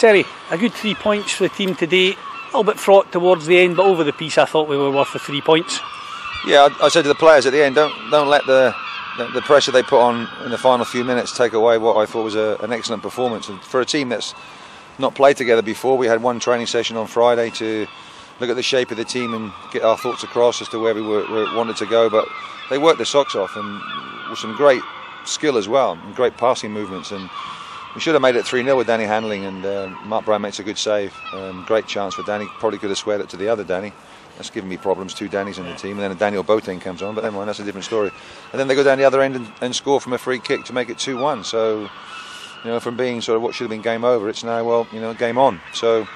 Terry, a good 3 points for the team today. A little bit fraught towards the end, but over the piece I thought we were worth the 3 points. Yeah, I said to the players at the end, don't let the pressure they put on in the final few minutes take away what I thought was an excellent performance. And for a team that's not played together before, we had one training session on Friday to look at the shape of the team and get our thoughts across as to where we wanted to go. But they worked their socks off, and with some great skill as well, and great passing movements. And we should have made it 3-0 with Danny handling, and Mark Brown makes a good save. Great chance for Danny. Probably could have squared it to the other Danny. That's given me problems, 2 Dannys in the team, and then a Daniel Boateng comes on, but never mind, that's a different story. And then they go down the other end and score from a free kick to make it 2-1. So, from being sort of what should have been game over, it's now, well, game on. So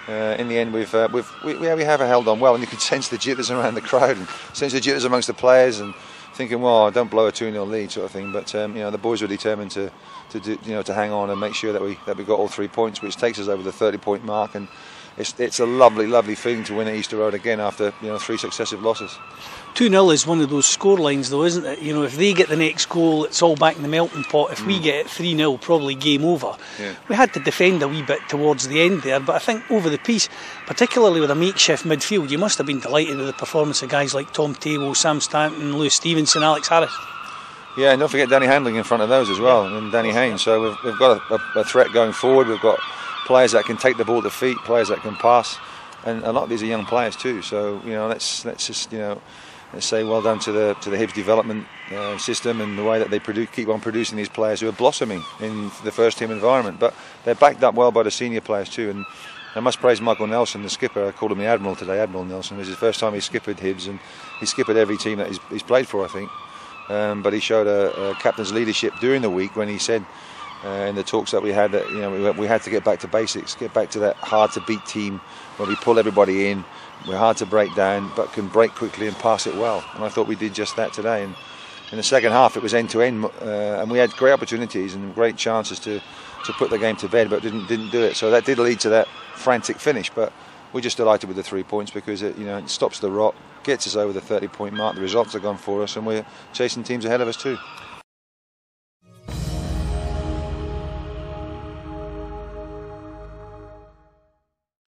in the end, we have held on well, and you can sense the jitters around the crowd and sense the jitters amongst the players, and thinking, well, don't blow a 2-0 lead sort of thing. But the boys were determined to hang on and make sure that we got all 3 points, which takes us over the 30-point mark. And it's a lovely feeling to win at Easter Road again after 3 successive losses. 2-0 is one of those score lines though, isn't it? If they get the next goal, it's all back in the melting pot. If we get it 3-0, probably game over. Yeah. We had to defend a wee bit towards the end there, but I think over the piece, particularly with a makeshift midfield, you must have been delighted with the performance of guys like Tom Table, Sam Stanton, Lewis Stevenson, Alex Harris. Yeah, and don't forget Danny Handling in front of those as well, and Danny Haynes. So we've got a threat going forward. We've got players that can take the ball to feet, players that can pass, and a lot of these are young players too. So let's just let's say well done to the Hibs development system and the way that they keep on producing these players who are blossoming in the first team environment. But they're backed up well by the senior players too. And I must praise Michael Nelson, the skipper. I called him the Admiral today, Admiral Nelson. It was his first time he skippered Hibs, and he skippered every team that he's played for, I think. But he showed a captain's leadership during the week when he said, in the talks that we had, that we had to get back to basics, get back to that hard to beat team where we pull everybody in. We're hard to break down, but can break quickly and pass it well. And I thought we did just that today. And in the second half, it was end to end, and we had great opportunities and great chances to put the game to bed, but didn't do it. So that did lead to that frantic finish. But we're just delighted with the 3 points because it stops the rot, gets us over the 30-point mark. The results are gone for us, and we're chasing teams ahead of us too.